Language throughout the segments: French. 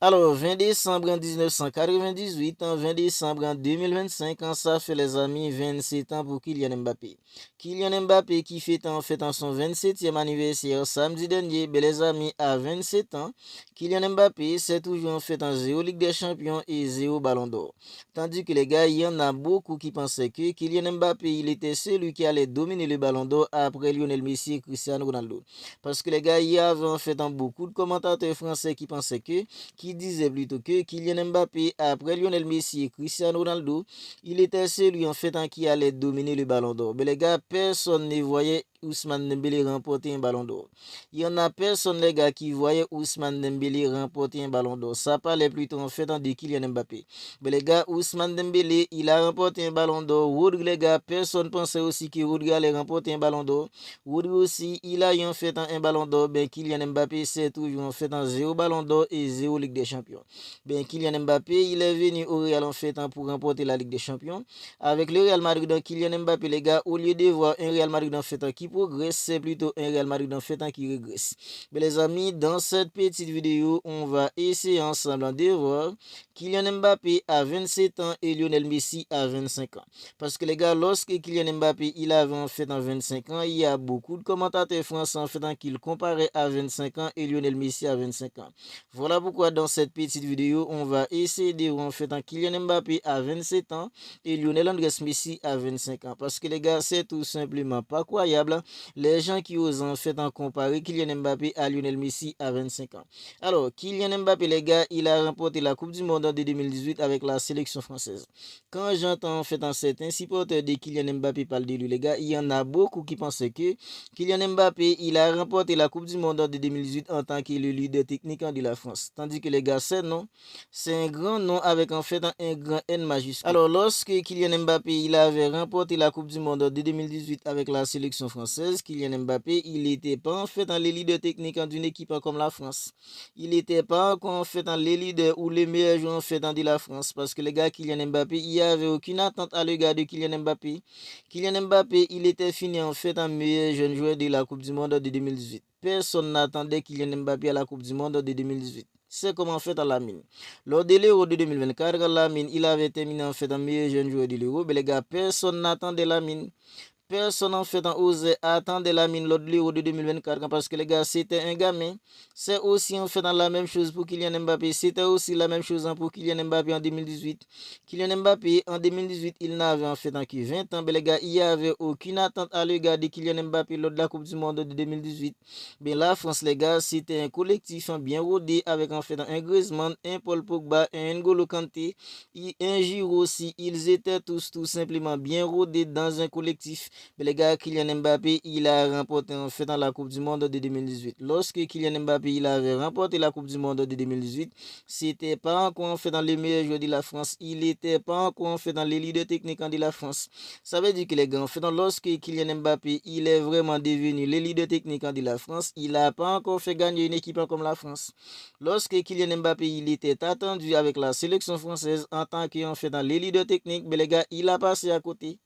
Alors, 20 décembre en 1998, en 20 décembre en 2025, ça fait les amis 27 ans pour Kylian Mbappé. Kylian Mbappé qui fête en son 27e anniversaire samedi dernier, ben les amis, à 27 ans, Kylian Mbappé c'est toujours en fait en 0 Ligue des Champions et 0 Ballon d'Or. Tandis que les gars, il y en a beaucoup qui pensaient que Kylian Mbappé, il était celui qui allait dominer le Ballon d'Or après Lionel Messi et Cristiano Ronaldo. Parce que les gars, il y avait en fait beaucoup de commentateurs français qui pensaient qui disait plutôt que Kylian Mbappé, après Lionel Messi et Cristiano Ronaldo, il était celui en fait qui allait dominer le ballon d'or. Mais les gars, personne ne voyait Ousmane Dembélé remporter un ballon d'or. Il y en a personne, les gars, qui voyait Ousmane Dembélé remporter un ballon d'or. Ça parlait plutôt en fait de Kylian Mbappé. Mais les gars, Ousmane Dembélé, il a remporté un ballon d'or. Rodri, les gars, personne pensait aussi que Rodri allait remporter un ballon d'or. Rodri aussi, il a eu en fait un ballon d'or. Ben, Kylian Mbappé, c'est toujours en fait un 0 ballon d'or et 0 Ligue des Champions. Ben, Kylian Mbappé, il est venu au Real en fait pour remporter la Ligue des Champions. Avec le Real Madrid, Kylian Mbappé, les gars, au lieu de voir un Real Madrid en fait qui progresse, c'est plutôt un Real Madrid en fait qui régresse. Mais les amis, dans cette petite vidéo, on va essayer ensemble de voir Kylian Mbappé a 27 ans et Lionel Messi a 25 ans. Parce que les gars, lorsque Kylian Mbappé il avait en fait 25 ans, il y a beaucoup de commentateurs français en fait qui le comparaient à 25 ans et Lionel Messi à 25 ans. Voilà pourquoi dans cette petite vidéo, on va essayer de voir en fait Kylian Mbappé à 27 ans et Lionel Andrés Messi à 25 ans. Parce que les gars, c'est tout simplement pas croyable. Les gens qui osent en fait comparer Kylian Mbappé à Lionel Messi à 25 ans. Alors, Kylian Mbappé, les gars, il a remporté la Coupe du Monde de 2018 avec la sélection française. Quand j'entends en fait un certain supporter de Kylian Mbappé parler de lui, les gars, il y en a beaucoup qui pensaient que Kylian Mbappé, il a remporté la Coupe du Monde de 2018 en tant que le leader technique de la France. Tandis que les gars, c'est non. C'est un grand nom avec en fait un grand N majuscule. Alors, lorsque Kylian Mbappé, il avait remporté la Coupe du Monde de 2018 avec la sélection française, Kylian Mbappé, il n'était pas en fait le leader technique d'une équipe comme la France. Il n'était pas encore en fait les leaders ou les meilleurs joueurs en fait de la France. Parce que les gars, Kylian Mbappé, il n'y avait aucune attente à l'égard de Kylian Mbappé. Kylian Mbappé, il était fini en fait un meilleur jeune joueur de la Coupe du Monde de 2018. Personne n'attendait Kylian Mbappé à la Coupe du Monde de 2018. C'est comme en fait à la mine. Lors de l'Euro de 2024, la mine, il avait terminé en fait un meilleur jeune joueur de l'Euro. Mais les gars, personne n'attendait la mine. Personne en fait en osé attendre la mine lors de l'Euro de 2024 parce que les gars, c'était un gamin. C'est aussi en fait dans la même chose pour Kylian Mbappé. C'était aussi la même chose pour Kylian Mbappé en 2018. Kylian Mbappé en 2018, il n'avait en fait que 20 ans. Mais les gars, il n'y avait aucune attente à l'égard de Kylian Mbappé lors de la Coupe du Monde de 2018. Mais la France, les gars, c'était un collectif bien rodé avec en fait un Griezmann, un Paul Pogba, un N'Golo Kanté, un Giroud aussi. Ils étaient tous tout simplement bien rodés dans un collectif. Mais les gars, Kylian Mbappé, il a remporté en fait dans la Coupe du Monde de 2018. Lorsque Kylian Mbappé, il avait remporté la Coupe du Monde de 2018, c'était pas encore en fait dans les meilleurs joueurs de la France. Il n'était pas encore en fait dans les leaders techniques de la France. Ça veut dire que les gars, en fait, lorsque Kylian Mbappé, il est vraiment devenu le leader technique de la France, il n'a pas encore fait gagner une équipe comme la France. Lorsque Kylian Mbappé, il était attendu avec la sélection française en tant qu'en fait dans les leaders techniques, mais les gars, il a passé à côté.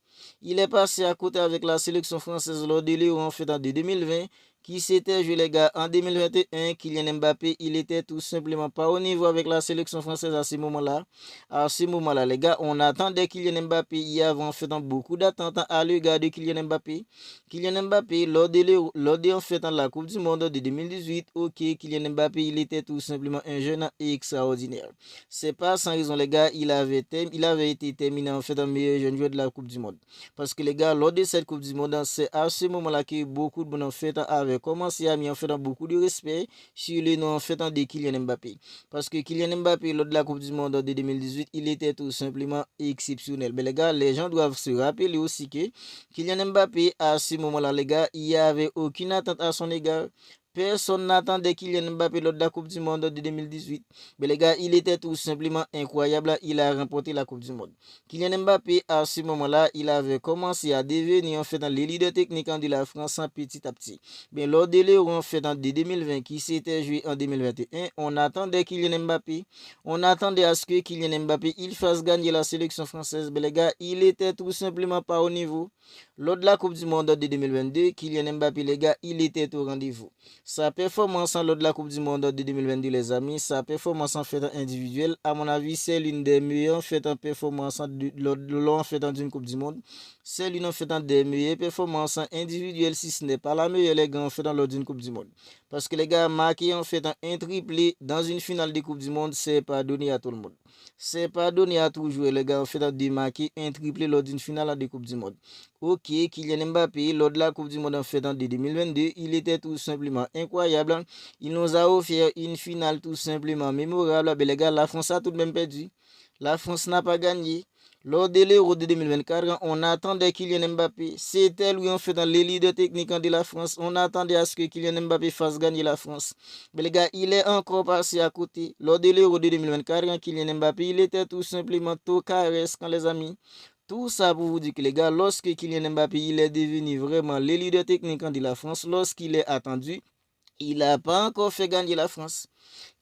Il est passé à côté avec la sélection française lors de l'Euro en fait en 2020 qui s'était joué les gars en 2021. Kylian Mbappé, il était tout simplement pas au niveau avec la sélection française à ce moment-là. À ce moment-là, les gars, on attendait Kylian Mbappé. Il y avait en fait beaucoup d'attentes à l'égard de Kylian Mbappé. Kylian Mbappé, lors de en fait la Coupe du Monde de 2018, ok, Kylian Mbappé, il était tout simplement un jeune extraordinaire. C'est pas sans raison, les gars, il avait été terminé en fait un meilleur jeune joueur de la Coupe du Monde. Parce que les gars, lors de cette Coupe du Monde, c'est à ce moment-là que beaucoup de bonnes en fait avaient commencé à mettre en fait beaucoup de respect sur le nom en fait de Kylian Mbappé. Parce que Kylian Mbappé, lors de la Coupe du Monde de 2018, il était tout simplement exceptionnel. Mais les gars, les gens doivent se rappeler aussi que Kylian Mbappé, à ce moment-là, les gars, il n'y avait aucune attente à son égard. Personne n'attendait Kylian Mbappé lors de la Coupe du Monde de 2018. Mais les gars, il était tout simplement incroyable. Il a remporté la Coupe du Monde. Kylian Mbappé, à ce moment-là, il avait commencé à devenir en fait dans les leaders techniques de la France petit à petit. Mais lors de l'Euro en fait en 2020 qui s'était joué en 2021, on attendait Kylian Mbappé. On attendait à ce que Kylian Mbappé il fasse gagner la sélection française. Mais les gars, il était tout simplement pas au niveau. Lors de la Coupe du Monde de 2022, Kylian Mbappé, les gars, il était au rendez-vous. Sa performance lors de la Coupe du Monde de 2022, les amis, sa performance en fait individuelle, à mon avis, c'est l'une des meilleures faites en performance lors en fait d'une Coupe du Monde. C'est l'une en fait des meilleures performances individuelles, si ce n'est pas la meilleure, les gars, en fait lors d'une Coupe du Monde. Parce que les gars, marquer en fait un triplé dans une finale de Coupe du Monde, c'est pas donné à tout le monde. C'est pas donné à tout joueur, les gars, en fait de marquer un triplé lors d'une finale de Coupe du Monde. Ok, Kylian Mbappé, lors de la Coupe du Monde en fait en 2022, il était tout simplement incroyable. Il nous a offert une finale tout simplement mémorable. Mais les gars, la France a tout de même perdu. La France n'a pas gagné. Lors de l'Euro de 2024, on attendait Kylian Mbappé. C'était lui en fait dans les leaders techniques de la France. On attendait à ce que Kylian Mbappé fasse gagner la France. Mais les gars, il est encore passé à côté. Lors de l'Euro de 2024, Kylian Mbappé, il était tout simplement tout caresse quand les amis. Tout ça pour vous dire que les gars, lorsque Kylian Mbappé il est devenu vraiment le leader technique de la France, lorsqu'il est attendu, il n'a pas encore fait gagner la France.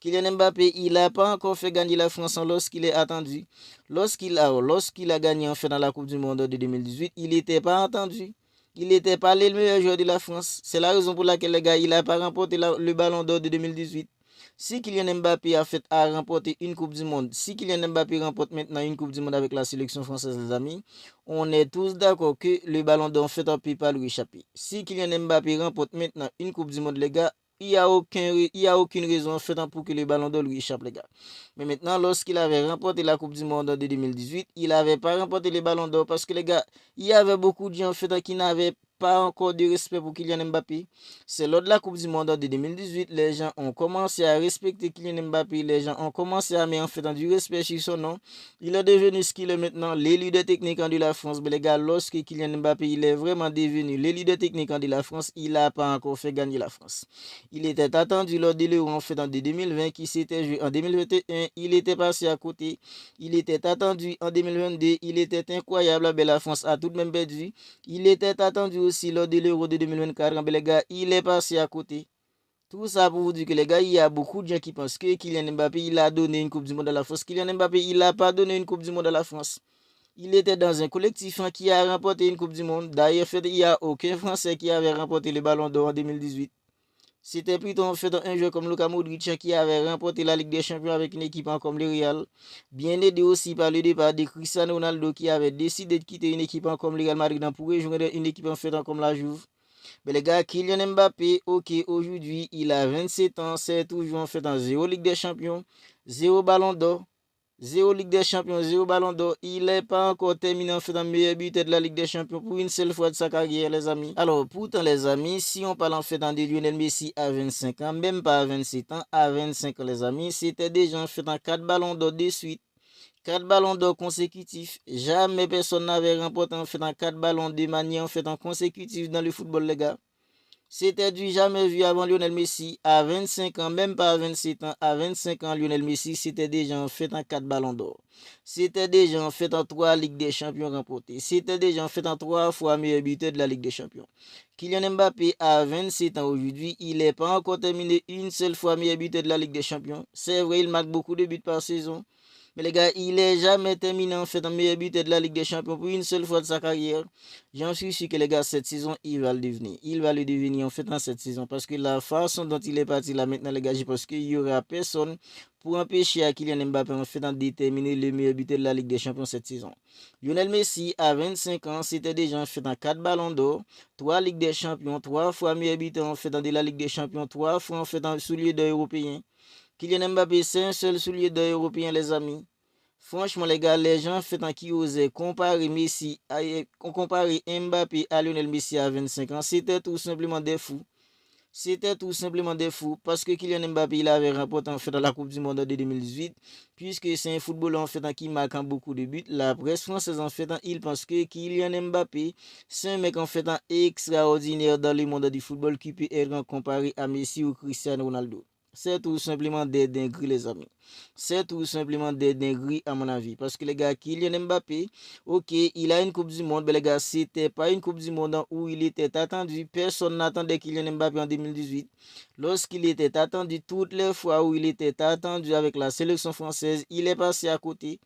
Kylian Mbappé, il n'a pas encore fait gagner la France lorsqu'il est attendu. Lorsqu'il a gagné en fait dans la Coupe du Monde de 2018, il n'était pas attendu. Il n'était pas le meilleur joueur de la France. C'est la raison pour laquelle les gars, il n'a pas remporté le ballon d'or de 2018. Si Kylian Mbappé a remporté une Coupe du Monde, si Kylian Mbappé remporte maintenant une Coupe du Monde avec la sélection française, les amis, on est tous d'accord que le ballon d'or en fait ne peut pas lui échapper. Si Kylian Mbappé remporte maintenant une Coupe du Monde, les gars, il n'y a aucune raison en fait pour que le ballon d'or lui échappe, les gars. Mais maintenant, lorsqu'il avait remporté la Coupe du Monde de 2018, il n'avait pas remporté le ballon d'or parce que, les gars, il y avait beaucoup de gens en fait qui n'avaient pas encore de respect pour Kylian Mbappé. C'est lors de la Coupe du Monde de 2018, les gens ont commencé à respecter Kylian Mbappé, les gens ont commencé à mettre en fait du respect sur son nom. Il est devenu ce qu'il est maintenant, le leader technique de la France. Mais les gars, lorsque Kylian Mbappé il est vraiment devenu le leader technique de la France, il n'a pas encore fait gagner la France. Il était attendu lors de l'Euro en fait en 2020 qui s'était joué en 2021, il était passé à côté. Il était attendu en 2022, il était incroyable, mais la France a tout de même perdu. Il était attendu aussi lors de l'Euro de 2024, mais les gars, il est passé à côté. Tout ça pour vous dire que les gars, il y a beaucoup de gens qui pensent que Kylian Mbappé, il a donné une Coupe du Monde à la France. Kylian Mbappé, il n'a pas donné une Coupe du Monde à la France. Il était dans un collectif qui a remporté une Coupe du Monde. D'ailleurs, il n'y a aucun Français qui avait remporté le Ballon d'Or en 2018. C'était plutôt en fait un joueur comme Luka Modric qui avait remporté la Ligue des Champions avec une équipe comme le Real. Bien aidé aussi par le départ de Cristiano Ronaldo qui avait décidé de quitter une équipe comme le Real Madrid pour rejoindre une équipe en fait comme la Juve. Mais les gars, Kylian Mbappé, ok, aujourd'hui, il a 27 ans, c'est toujours en fait en 0 Ligue des Champions, 0 Ballon d'Or, 0 Ligue des Champions, 0 Ballon d'Or. Il n'est pas encore terminé en fait en meilleur buteur de la Ligue des Champions pour une seule fois de sa carrière, les amis. Alors, pourtant, les amis, si on parle en fait de Lionel Messi à 25 ans, même pas à 27 ans, à 25 ans, les amis, c'était déjà en fait en 4 Ballons d'Or de suite. 4 ballons d'or consécutifs. Jamais personne n'avait remporté en fait en 4 ballons de manière en fait en consécutif dans le football, les gars. C'était du jamais vu avant Lionel Messi. À 25 ans, même pas à 27 ans, à 25 ans, Lionel Messi, c'était déjà en fait en 4 ballons d'or. C'était déjà en fait en 3 Ligues des Champions remportées. C'était déjà en fait en 3 fois meilleur buteur de la Ligue des Champions. Kylian Mbappé, à 27 ans aujourd'hui, il n'est pas encore terminé une seule fois meilleur buteur de la Ligue des Champions. C'est vrai, il marque beaucoup de buts par saison. Mais les gars, il n'est jamais terminé en fait en meilleur buteur de la Ligue des Champions pour une seule fois de sa carrière. J'en suis sûr que les gars, cette saison, il va le devenir. Il va le devenir en fait en cette saison. Parce que la façon dont il est parti là maintenant, les gars, je pense qu'il n'y aura personne pour empêcher à Kylian Mbappé en fait de déterminer le meilleur buteur de la Ligue des Champions cette saison. Lionel Messi, à 25 ans, c'était déjà en fait en 4 ballons d'or, 3 Ligues des Champions, 3 fois meilleur buteur en fait de la Ligue des Champions, 3 fois en fait en soulier d'or européen. Kylian Mbappé, c'est un seul soulier d'or européen, les amis. Franchement, les gars, les gens qui osaient comparer comparer Mbappé à Lionel Messi à 25 ans, c'était tout simplement des fous. C'était tout simplement des fous parce que Kylian Mbappé il avait remporté en fait dans la Coupe du Monde de 2018 puisque c'est un footballeur en fait qui marque beaucoup de buts. La presse française en fait il pense que Kylian Mbappé c'est un mec en fait extraordinaire dans le monde du football qui peut être comparé à Messi ou Cristiano Ronaldo. C'est tout simplement des dingueries, les amis. C'est tout simplement des dingueries, à mon avis. Parce que les gars, Kylian Mbappé, ok, il a une Coupe du Monde, mais les gars, c'était pas une Coupe du Monde où il était attendu. Personne n'attendait Kylian Mbappé en 2018. Lorsqu'il était attendu, toutes les fois où il était attendu avec la sélection française, il est passé à côté.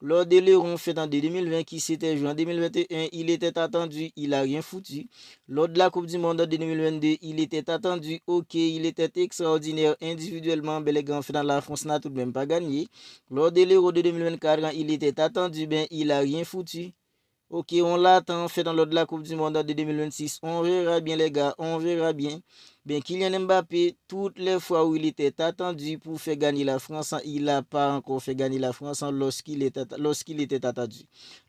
Lors de l'Euro en fait en 2020 qui s'était joué en 2021, il était attendu, il a rien foutu. Lors de la Coupe du Monde en 2022, il était attendu, ok, il était extraordinaire individuellement, mais les grands fait dans la France n'a tout de même pas gagné. Lors de l'Euro de 2024, il était attendu, ben il a rien foutu. Ok, on l'attend, fait dans l'ordre de la Coupe du Monde de 2026. On verra bien, les gars, on verra bien. Bien, Kylian Mbappé, toutes les fois où il était attendu pour faire gagner la France, il n'a pas encore fait gagner la France lorsqu'il était attendu.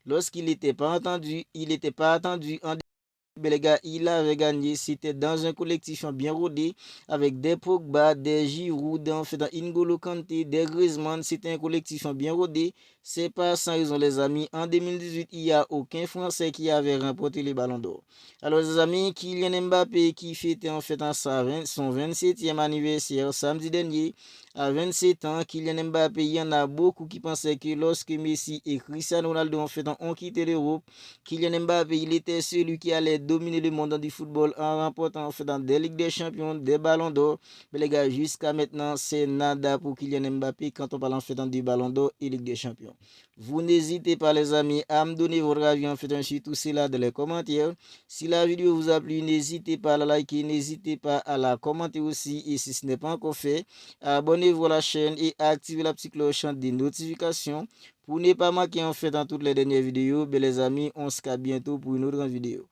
Lorsqu'il n'était pas attendu, il n'était pas attendu en les gars, il avait gagné. C'était dans un collectif bien rodé avec des Pogba, des Giroud, en fait, N'Golo Kanté, des Griezmann. C'était un collectif bien rodé. C'est pas sans raison, les amis. En 2018, il n'y a aucun Français qui avait remporté les ballons d'or. Alors, les amis, Kylian Mbappé qui fêtait en fait son 27e anniversaire samedi dernier. À 27 ans, Kylian Mbappé, il y en a beaucoup qui pensaient que lorsque Messi et Cristiano Ronaldo en fait, ont quitté l'Europe, Kylian Mbappé, il était celui qui allait dominer le monde du football en remportant en fait, dans des Ligues des Champions, des ballons d'or. Mais les gars, jusqu'à maintenant, c'est nada pour Kylian Mbappé quand on parle en fait du ballon d'or et Ligue des Champions. Vous n'hésitez pas les amis à me donner votre avis en fait sur tout cela dans les commentaires. Si la vidéo vous a plu, n'hésitez pas à la liker, n'hésitez pas à la commenter aussi. Et si ce n'est pas encore fait, abonnez-vous à la chaîne et activez la petite cloche des notifications pour ne pas manquer en fait dans toutes les dernières vidéos. Ben les amis, on se capte bientôt pour une autre vidéo.